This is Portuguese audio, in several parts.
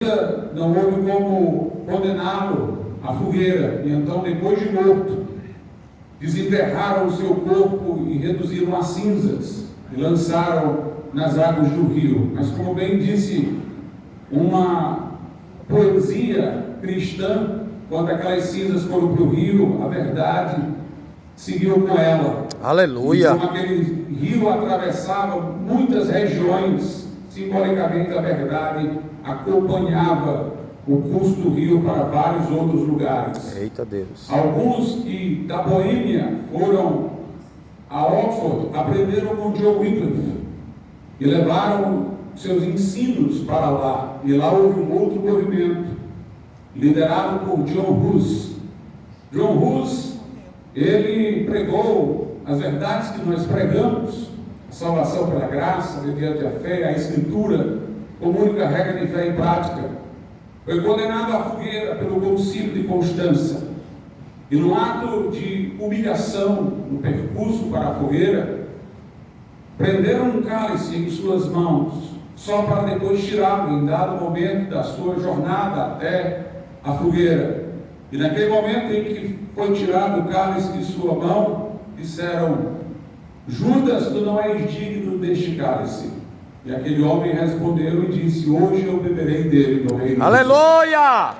não houve como condená-lo à fogueira, e então, depois de morto, desenterraram o seu corpo e reduziram a cinzas e lançaram nas águas do rio. Mas, como bem disse uma poesia cristã, quando aquelas cinzas foram para o rio, a verdade seguiu com ela. Aleluia! Então aquele rio atravessava muitas regiões, simbolicamente a verdade acompanhava o curso do rio para vários outros lugares. Eita Deus! Alguns que da Boêmia foram a Oxford, aprenderam com John Wycliffe e levaram seus ensinos para lá. E lá houve um outro movimento, liderado por John Hus. John Hus, ele pregou as verdades que nós pregamos, a salvação pela graça, mediante a fé, a Escritura, como única regra de fé e prática. Foi condenado à fogueira pelo concílio de Constança. E no ato de humilhação, no percurso para a fogueira, prenderam um cálice em suas mãos, só para depois tirá-lo em dado momento da sua jornada até a fogueira. E naquele momento em que foi tirado o cálice de sua mão, disseram: Judas, tu não és digno deste cálice. E aquele homem respondeu e disse: hoje eu beberei dele no reino. Aleluia!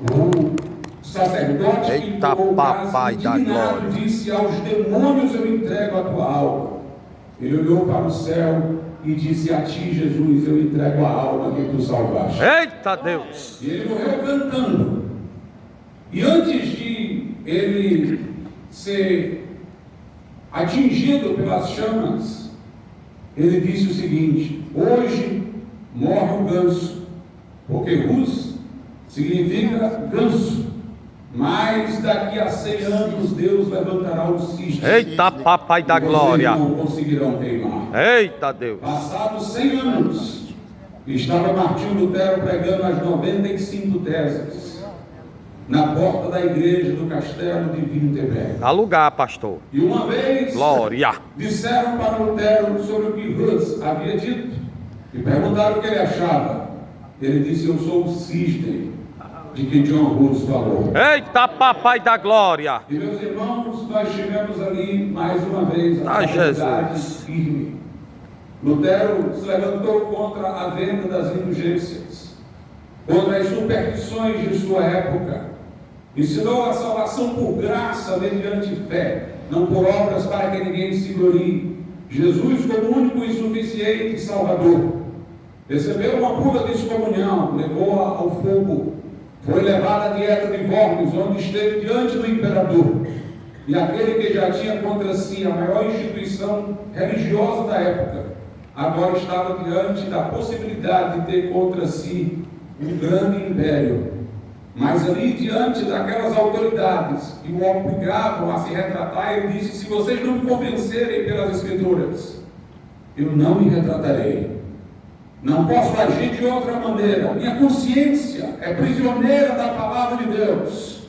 O sacerdote que Eita, tomou o cálice papai da indignado glória, disse: aos demônios eu entrego a tua alma. Ele olhou para o céu e disse: a ti, Jesus, eu entrego a alma que tu salvaste. eita Deus! E ele morreu cantando. E antes de ele ser atingido pelas chamas, ele disse o seguinte: hoje morre o ganso, porque Rus significa ganso, mas daqui a 100 anos Deus levantará o cisne. Eita, papai da glória! Não conseguirão queimar. Eita Deus! Passados 100 anos, estava Martinho Lutero pregando as 95 teses na porta da igreja do castelo de Wittenberg. Dá lugar, pastor. E uma vez Glória! disseram para Lutero sobre o que Hus havia dito e perguntaram o que ele achava. Ele disse: eu sou o cisne de que John Hus falou. Eita, papai da glória! E meus irmãos, nós tivemos ali mais uma vez a verdade firme. Lutero se levantou contra a venda das indulgências, contra as superstições de sua época. Ensinou a salvação por graça mediante fé, não por obras para que ninguém se glorie. Jesus como único e suficiente Salvador. Recebeu uma pura de excomunhão, levou-a ao fogo. Foi levado à dieta de Worms, onde esteve diante do imperador. E aquele que já tinha contra si a maior instituição religiosa da época, agora estava diante da possibilidade de ter contra si um grande império. Mas ali, diante daquelas autoridades que o obrigavam a se retratar, ele disse: se vocês não me convencerem pelas Escrituras, eu não me retratarei. Não posso agir de outra maneira. Minha consciência é prisioneira da palavra de Deus.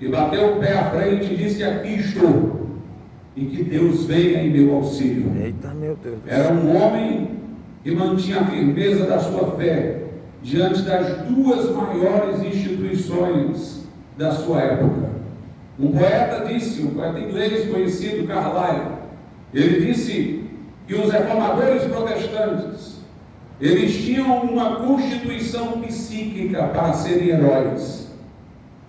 E bateu o pé à frente e disse: aqui estou. E que Deus venha em meu auxílio. Eita, meu Deus! Era um homem que mantinha a firmeza da sua fé diante das duas maiores instituições da sua época. Um poeta disse, um poeta inglês conhecido, Carlyle, ele disse que os reformadores protestantes, eles tinham uma constituição psíquica para serem heróis.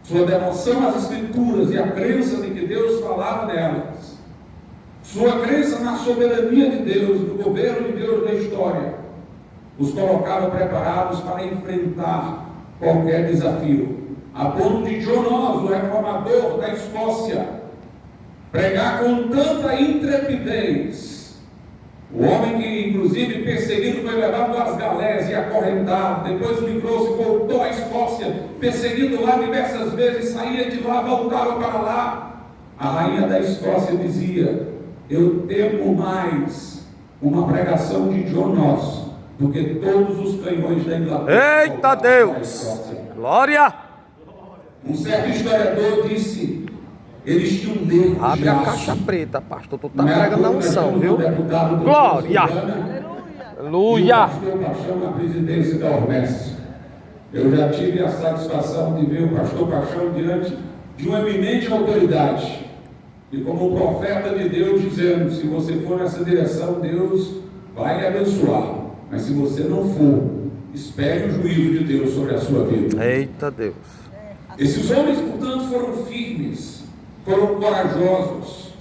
Sua devoção às Escrituras e a crença de que Deus falava nelas, sua crença na soberania de Deus, no governo de Deus na história, os colocava preparados para enfrentar qualquer desafio. A ponto de John Knox, o reformador da Escócia, pregar com tanta intrepidez. O homem que, inclusive, perseguido, foi levado às galés e acorrentado. Depois livrou-se, voltou à Escócia, perseguido lá diversas vezes, saía de lá, voltava para lá. A rainha da Escócia dizia: eu temo mais uma pregação de John Knox do que todos os canhões da Inglaterra. Eita Deus! Glória! Um certo historiador disse: eles tinham medo. Abre a caixa preta, pastor. Tu tá pregando a unção, viu? Glória! Aleluia! A presidência da OMS. Eu já tive a satisfação de ver o pastor Paixão diante de uma eminente autoridade, e como profeta de Deus dizendo: se você for nessa direção, Deus vai lhe abençoar, mas se você não for, espere o juízo de Deus sobre a sua vida. Eita Deus. Esses homens, portanto, foram firmes, foram corajosos,